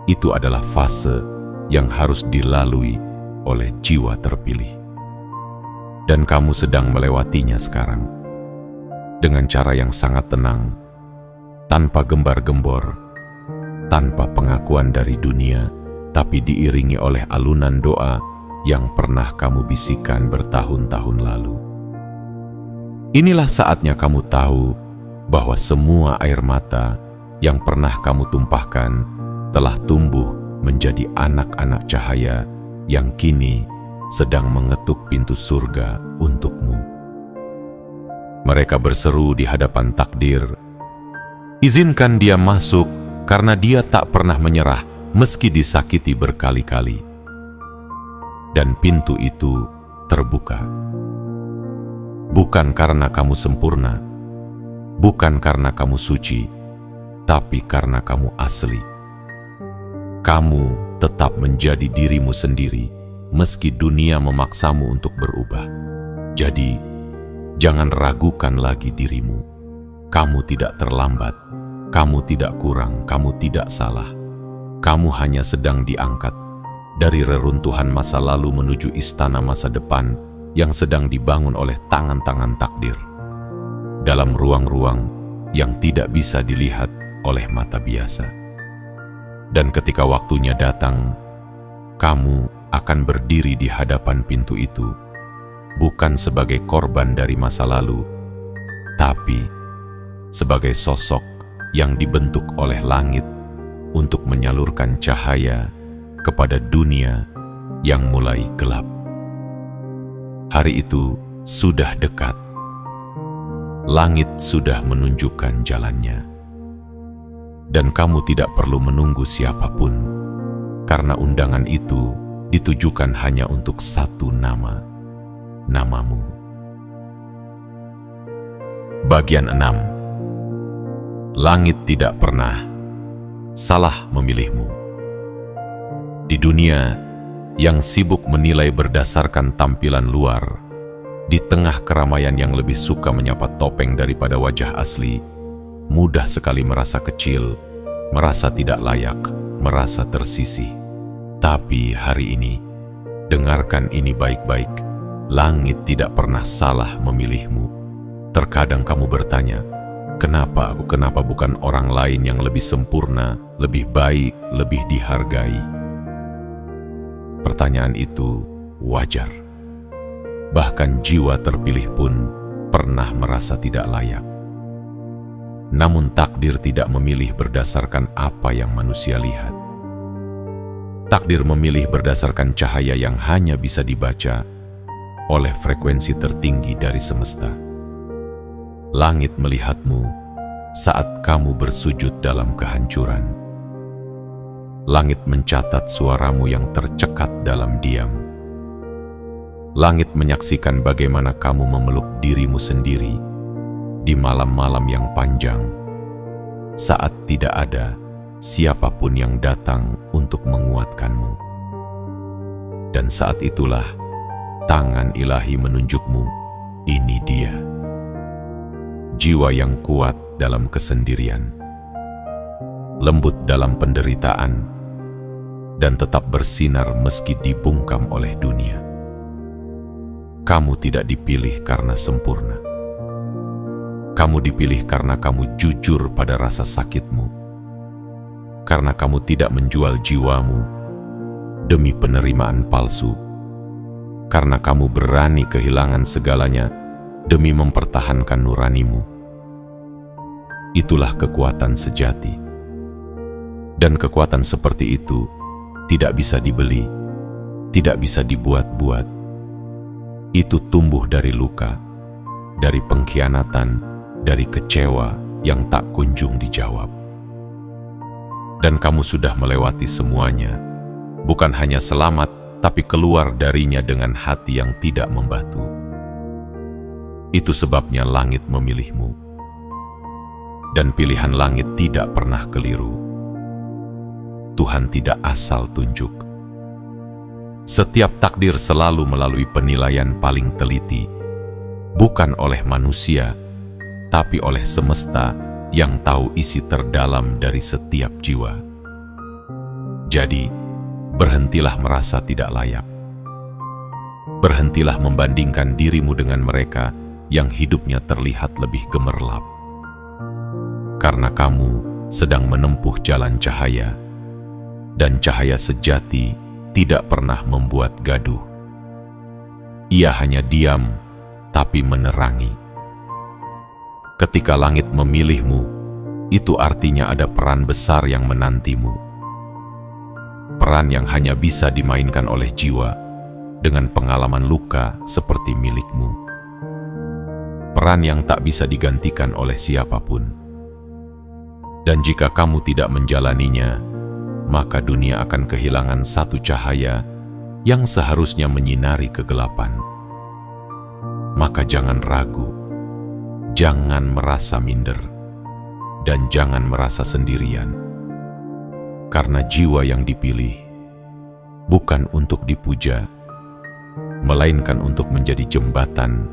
Itu adalah fase yang harus dilalui oleh jiwa terpilih. Dan kamu sedang melewatinya sekarang, dengan cara yang sangat tenang, tanpa gembar-gembor, tanpa pengakuan dari dunia, tapi diiringi oleh alunan doa yang pernah kamu bisikan bertahun-tahun lalu. Inilah saatnya kamu tahu bahwa semua air mata yang pernah kamu tumpahkan telah tumbuh menjadi anak-anak cahaya yang kini sedang mengetuk pintu surga untukmu. Mereka berseru di hadapan takdir, izinkan dia masuk karena dia tak pernah menyerah meski disakiti berkali-kali. Dan pintu itu terbuka. Bukan karena kamu sempurna, bukan karena kamu suci, tapi karena kamu asli. Kamu tetap menjadi dirimu sendiri, meski dunia memaksamu untuk berubah. Jadi, jangan ragukan lagi dirimu. Kamu tidak terlambat, kamu tidak kurang, kamu tidak salah. Kamu hanya sedang diangkat dari reruntuhan masa lalu menuju istana masa depan yang sedang dibangun oleh tangan-tangan takdir, dalam ruang-ruang yang tidak bisa dilihat oleh mata biasa. Dan ketika waktunya datang, kamu akan berdiri di hadapan pintu itu, bukan sebagai korban dari masa lalu, tapi sebagai sosok yang dibentuk oleh langit untuk menyalurkan cahaya kepada dunia yang mulai gelap. Hari itu sudah dekat. Langit sudah menunjukkan jalannya. Dan kamu tidak perlu menunggu siapapun, karena undangan itu ditujukan hanya untuk satu nama, namamu. Bagian 6. Langit tidak pernah salah memilihmu. Di dunia yang sibuk menilai berdasarkan tampilan luar, di tengah keramaian yang lebih suka menyapa topeng daripada wajah asli, mudah sekali merasa kecil, merasa tidak layak, merasa tersisih. Tapi hari ini, dengarkan ini baik-baik, langit tidak pernah salah memilihmu. Terkadang kamu bertanya, kenapa bukan orang lain yang lebih sempurna, lebih baik, lebih dihargai? Pertanyaan itu wajar. Bahkan jiwa terpilih pun pernah merasa tidak layak. Namun takdir tidak memilih berdasarkan apa yang manusia lihat. Takdir memilih berdasarkan cahaya yang hanya bisa dibaca oleh frekuensi tertinggi dari semesta. Langit melihatmu saat kamu bersujud dalam kehancuran. Langit mencatat suaramu yang tercekat dalam diam. Langit menyaksikan bagaimana kamu memeluk dirimu sendiri di malam-malam yang panjang, saat tidak ada siapapun yang datang untuk menguatkanmu. Dan saat itulah tangan ilahi menunjukmu, ini dia. Jiwa yang kuat dalam kesendirian, lembut dalam penderitaan, dan tetap bersinar meski dibungkam oleh dunia. Kamu tidak dipilih karena sempurna. Kamu dipilih karena kamu jujur pada rasa sakitmu, karena kamu tidak menjual jiwamu demi penerimaan palsu, karena kamu berani kehilangan segalanya demi mempertahankan nuranimu. Itulah kekuatan sejati. Dan kekuatan seperti itu tidak bisa dibeli, tidak bisa dibuat-buat. Itu tumbuh dari luka, dari pengkhianatan, dari kecewa, yang tak kunjung dijawab. Dan kamu sudah melewati semuanya, bukan hanya selamat, tapi keluar darinya dengan hati yang tidak membatu. Itu sebabnya langit memilihmu. Dan pilihan langit tidak pernah keliru. Tuhan tidak asal tunjuk. Setiap takdir selalu melalui penilaian paling teliti, bukan oleh manusia, tapi oleh semesta yang tahu isi terdalam dari setiap jiwa. Jadi, berhentilah merasa tidak layak. Berhentilah membandingkan dirimu dengan mereka yang hidupnya terlihat lebih gemerlap. Karena kamu sedang menempuh jalan cahaya, dan cahaya sejati tidak pernah membuat gaduh. Ia hanya diam, tapi menerangi. Ketika langit memilihmu, itu artinya ada peran besar yang menantimu. Peran yang hanya bisa dimainkan oleh jiwa dengan pengalaman luka seperti milikmu. Peran yang tak bisa digantikan oleh siapapun. Dan jika kamu tidak menjalaninya, maka dunia akan kehilangan satu cahaya yang seharusnya menyinari kegelapan. Maka jangan ragu, jangan merasa minder, dan jangan merasa sendirian. Karena jiwa yang dipilih bukan untuk dipuja, melainkan untuk menjadi jembatan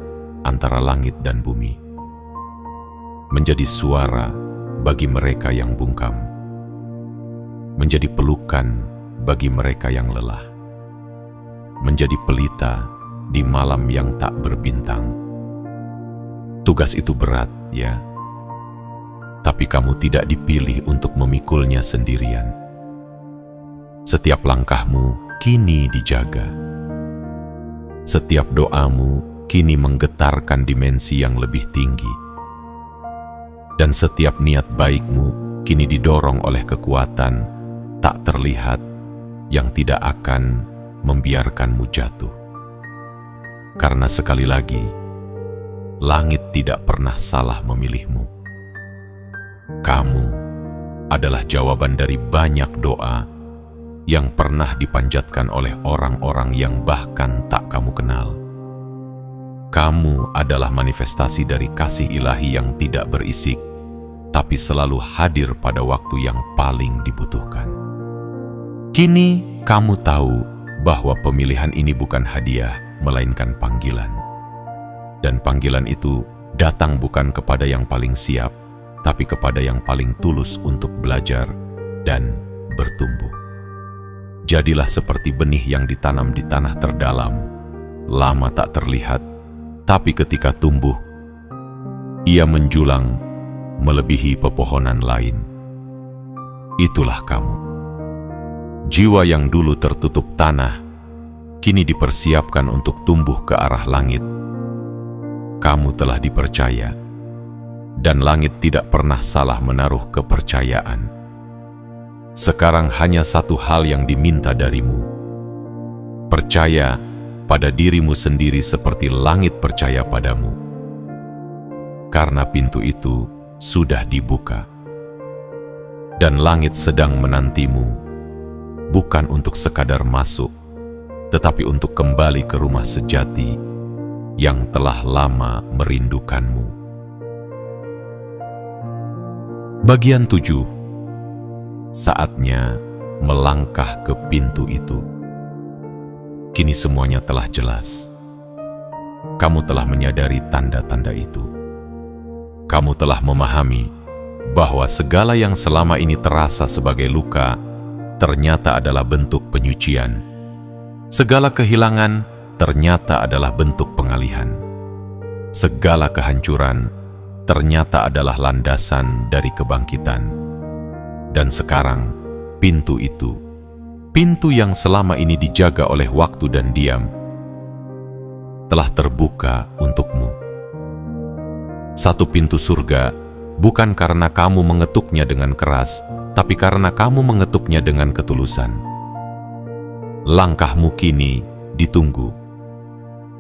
antara langit dan bumi. Menjadi suara bagi mereka yang bungkam. Menjadi pelukan bagi mereka yang lelah. Menjadi pelita di malam yang tak berbintang. Tugas itu berat, ya. Tapi kamu tidak dipilih untuk memikulnya sendirian. Setiap langkahmu kini dijaga. Setiap doamu kini menggetarkan dimensi yang lebih tinggi. Dan setiap niat baikmu kini didorong oleh kekuatan tak terlihat yang tidak akan membiarkanmu jatuh. Karena sekali lagi, langit tidak pernah salah memilihmu. Kamu adalah jawaban dari banyak doa yang pernah dipanjatkan oleh orang-orang yang bahkan tak kamu kenal. Kamu adalah manifestasi dari kasih ilahi yang tidak berisik, tapi selalu hadir pada waktu yang paling dibutuhkan. Kini kamu tahu bahwa pemilihan ini bukan hadiah, melainkan panggilan. Dan panggilan itu datang bukan kepada yang paling siap, tapi kepada yang paling tulus untuk belajar dan bertumbuh. Jadilah seperti benih yang ditanam di tanah terdalam, lama tak terlihat, tapi ketika tumbuh, ia menjulang melebihi pepohonan lain. Itulah kamu. Jiwa yang dulu tertutup tanah, kini dipersiapkan untuk tumbuh ke arah langit. Kamu telah dipercaya, dan langit tidak pernah salah menaruh kepercayaan. Sekarang hanya satu hal yang diminta darimu. Percaya pada dirimu sendiri seperti langit percaya padamu. Karena pintu itu sudah dibuka. Dan langit sedang menantimu, bukan untuk sekadar masuk, tetapi untuk kembali ke rumah sejati yang telah lama merindukanmu. Bagian 7. Saatnya melangkah ke pintu itu. Kini semuanya telah jelas. Kamu telah menyadari tanda-tanda itu. Kamu telah memahami bahwa segala yang selama ini terasa sebagai luka ternyata adalah bentuk penyucian. Segala kehilangan ternyata adalah bentuk pengalihan. Segala kehancuran ternyata adalah landasan dari kebangkitan. Dan sekarang, pintu itu, pintu yang selama ini dijaga oleh waktu dan diam, telah terbuka untukmu. Satu pintu surga, bukan karena kamu mengetuknya dengan keras, tapi karena kamu mengetuknya dengan ketulusan. Langkahmu kini ditunggu,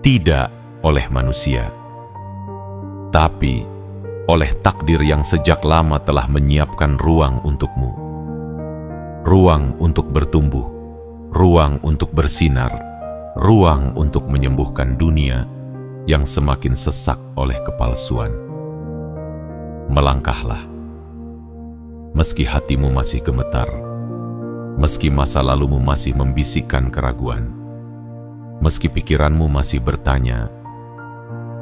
tidak oleh manusia, tapi oleh takdir yang sejak lama telah menyiapkan ruang untukmu. Ruang untuk bertumbuh, ruang untuk bersinar, ruang untuk menyembuhkan dunia yang semakin sesak oleh kepalsuan. Melangkahlah. Meski hatimu masih gemetar, meski masa lalumu masih membisikkan keraguan, meski pikiranmu masih bertanya,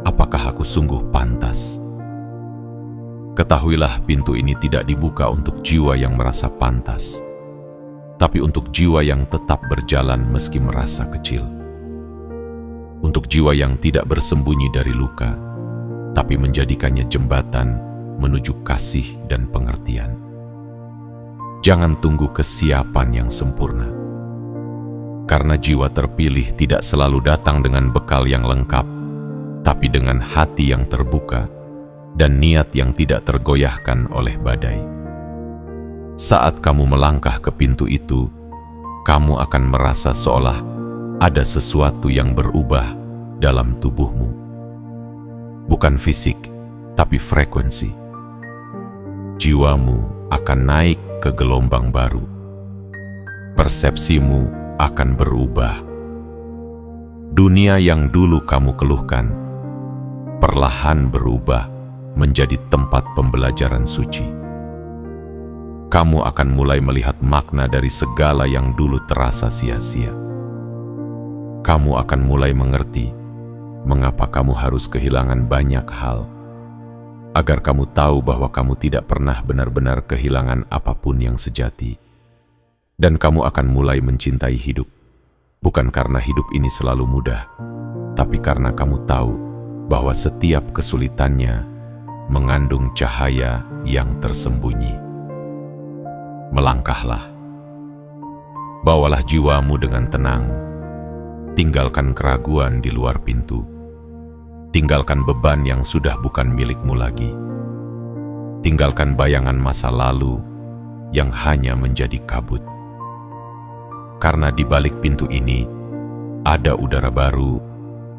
apakah aku sungguh pantas? Ketahuilah, pintu ini tidak dibuka untuk jiwa yang merasa pantas, tapi untuk jiwa yang tetap berjalan meski merasa kecil. Untuk jiwa yang tidak bersembunyi dari luka, tapi menjadikannya jembatan menuju kasih dan pengertian. Jangan tunggu kesiapan yang sempurna, karena jiwa terpilih tidak selalu datang dengan bekal yang lengkap, tapi dengan hati yang terbuka dan niat yang tidak tergoyahkan oleh badai. Saat kamu melangkah ke pintu itu, kamu akan merasa seolah ada sesuatu yang berubah dalam tubuhmu. Bukan fisik, tapi frekuensi. Jiwamu akan naik ke gelombang baru. Persepsimu akan berubah. Dunia yang dulu kamu keluhkan, perlahan berubah menjadi tempat pembelajaran suci. Kamu akan mulai melihat makna dari segala yang dulu terasa sia-sia. Kamu akan mulai mengerti mengapa kamu harus kehilangan banyak hal, agar kamu tahu bahwa kamu tidak pernah benar-benar kehilangan apapun yang sejati. Dan kamu akan mulai mencintai hidup, bukan karena hidup ini selalu mudah, tapi karena kamu tahu bahwa setiap kesulitannya mengandung cahaya yang tersembunyi. Melangkahlah. Bawalah jiwamu dengan tenang. Tinggalkan keraguan di luar pintu. Tinggalkan beban yang sudah bukan milikmu lagi. Tinggalkan bayangan masa lalu yang hanya menjadi kabut. Karena di balik pintu ini ada udara baru,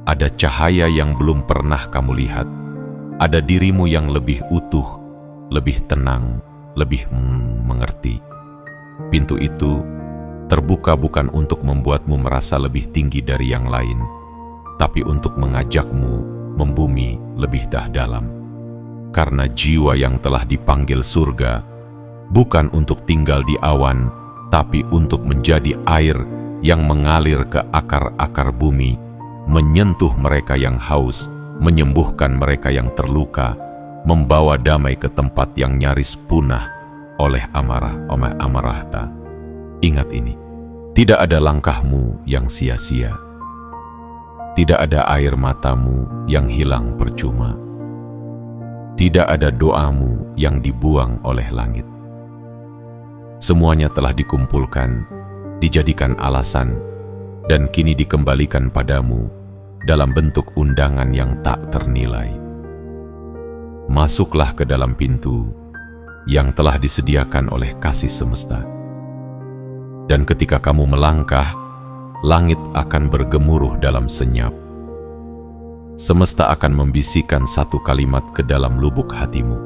ada cahaya yang belum pernah kamu lihat. Ada dirimu yang lebih utuh, lebih tenang, lebih mengerti. Pintu itu terbuka bukan untuk membuatmu merasa lebih tinggi dari yang lain, tapi untuk mengajakmu membumi lebih dalam. Karena jiwa yang telah dipanggil surga bukan untuk tinggal di awan, tapi untuk menjadi air yang mengalir ke akar-akar bumi, menyentuh mereka yang haus, menyembuhkan mereka yang terluka, membawa damai ke tempat yang nyaris punah oleh amarah. Ingat ini, tidak ada langkahmu yang sia-sia. Tidak ada air matamu yang hilang percuma. Tidak ada doamu yang dibuang oleh langit. Semuanya telah dikumpulkan, dijadikan alasan, dan kini dikembalikan padamu dalam bentuk undangan yang tak ternilai. Masuklah ke dalam pintu yang telah disediakan oleh kasih semesta. Dan ketika kamu melangkah, langit akan bergemuruh dalam senyap. Semesta akan membisikkan satu kalimat ke dalam lubuk hatimu.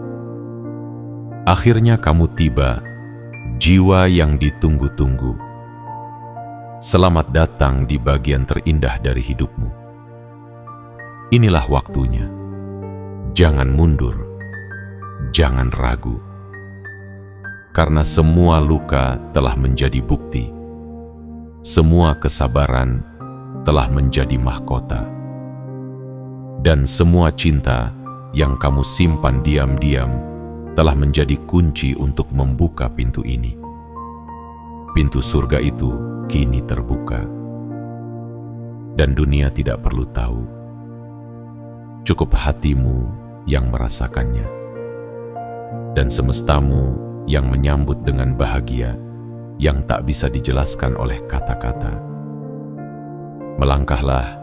Akhirnya kamu tiba, jiwa yang ditunggu-tunggu. Selamat datang di bagian terindah dari hidupmu. Inilah waktunya. Jangan mundur, jangan ragu. Karena semua luka telah menjadi bukti. Semua kesabaran telah menjadi mahkota. Dan semua cinta yang kamu simpan diam-diam telah menjadi kunci untuk membuka pintu ini. Pintu surga itu kini terbuka. Dan dunia tidak perlu tahu. Cukup hatimu yang merasakannya, dan semestamu yang menyambut dengan bahagia yang tak bisa dijelaskan oleh kata-kata. Melangkahlah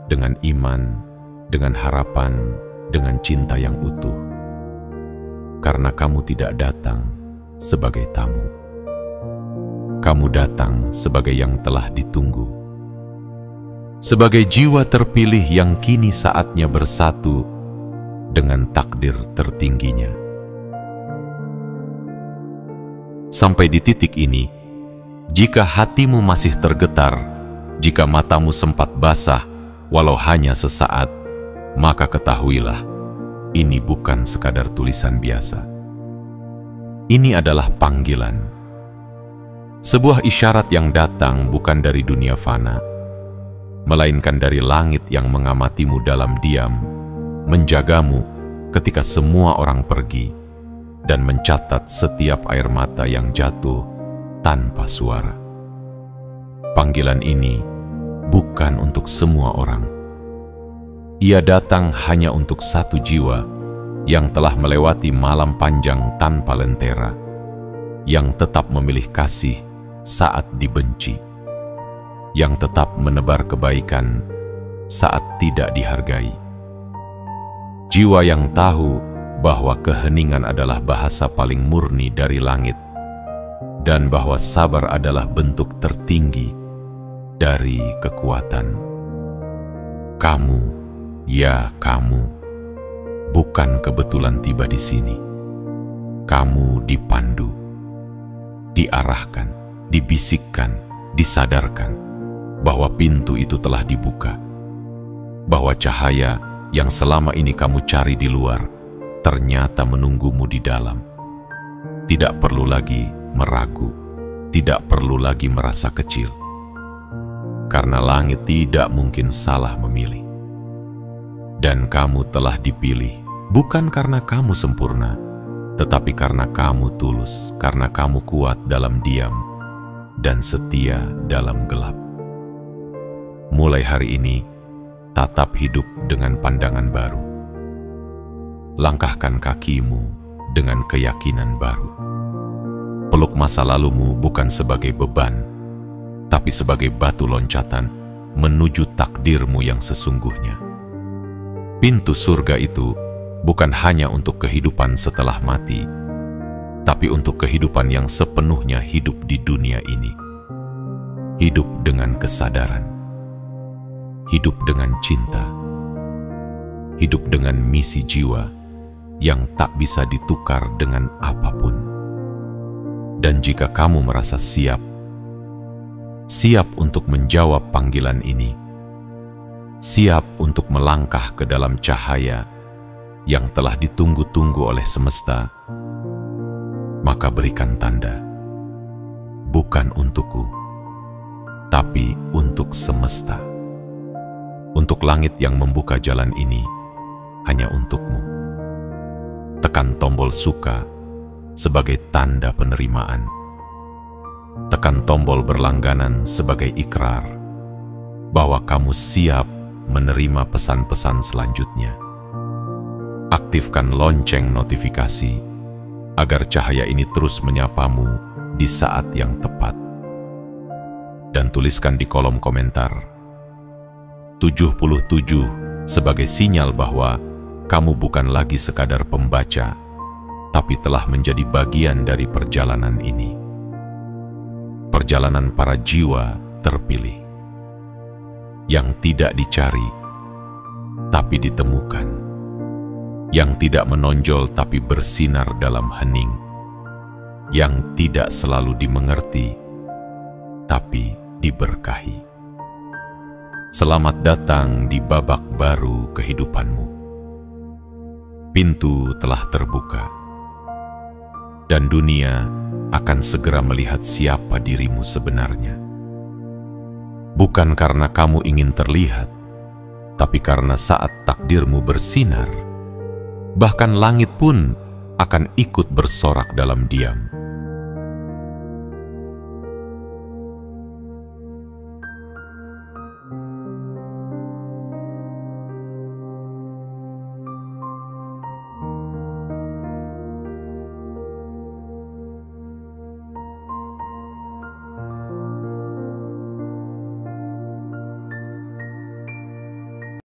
dengan iman, dengan harapan, dengan cinta yang utuh, karena kamu tidak datang sebagai tamu. Kamu datang sebagai yang telah ditunggu. Sebagai jiwa terpilih yang kini saatnya bersatu dengan takdir tertingginya. Sampai di titik ini, jika hatimu masih tergetar, jika matamu sempat basah, walau hanya sesaat, maka ketahuilah, ini bukan sekadar tulisan biasa. Ini adalah panggilan. Sebuah isyarat yang datang bukan dari dunia fana, melainkan dari langit yang mengamatimu dalam diam, menjagamu ketika semua orang pergi, dan mencatat setiap air mata yang jatuh tanpa suara. Panggilan ini bukan untuk semua orang. Ia datang hanya untuk satu jiwa yang telah melewati malam panjang tanpa lentera, yang tetap memilih kasih saat dibenci, yang tetap menebar kebaikan saat tidak dihargai. Jiwa yang tahu bahwa keheningan adalah bahasa paling murni dari langit, dan bahwa sabar adalah bentuk tertinggi dari kekuatan. Kamu, ya kamu, bukan kebetulan tiba di sini. Kamu dipandu, diarahkan, dibisikkan, disadarkan bahwa pintu itu telah dibuka, bahwa cahaya yang selama ini kamu cari di luar ternyata menunggumu di dalam. Tidak perlu lagi meragu, tidak perlu lagi merasa kecil, karena langit tidak mungkin salah memilih. Dan kamu telah dipilih bukan karena kamu sempurna, tetapi karena kamu tulus, karena kamu kuat dalam diam dan setia dalam gelap. Mulai hari ini, tatap hidup dengan pandangan baru. Langkahkan kakimu dengan keyakinan baru. Peluk masa lalumu bukan sebagai beban, tapi sebagai batu loncatan menuju takdirmu yang sesungguhnya. Pintu surga itu bukan hanya untuk kehidupan setelah mati, tapi untuk kehidupan yang sepenuhnya hidup di dunia ini. Hidup dengan kesadaran, hidup dengan cinta, hidup dengan misi jiwa yang tak bisa ditukar dengan apapun. Dan jika kamu merasa siap untuk menjawab panggilan ini, siap untuk melangkah ke dalam cahaya yang telah ditunggu-tunggu oleh semesta, maka berikan tanda, bukan untukku, tapi untuk semesta. Untuk langit yang membuka jalan ini hanya untukmu. Tekan tombol suka sebagai tanda penerimaan. Tekan tombol berlangganan sebagai ikrar bahwa kamu siap menerima pesan-pesan selanjutnya. Aktifkan lonceng notifikasi agar cahaya ini terus menyapamu di saat yang tepat. Dan tuliskan di kolom komentar 77 sebagai sinyal bahwa kamu bukan lagi sekadar pembaca, tapi telah menjadi bagian dari perjalanan ini. Perjalanan para jiwa terpilih, yang tidak dicari, tapi ditemukan, yang tidak menonjol tapi bersinar dalam hening, yang tidak selalu dimengerti, tapi diberkahi. Selamat datang di babak baru kehidupanmu. Pintu telah terbuka, dan dunia akan segera melihat siapa dirimu sebenarnya. Bukan karena kamu ingin terlihat, tapi karena saat takdirmu bersinar, bahkan langit pun akan ikut bersorak dalam diam.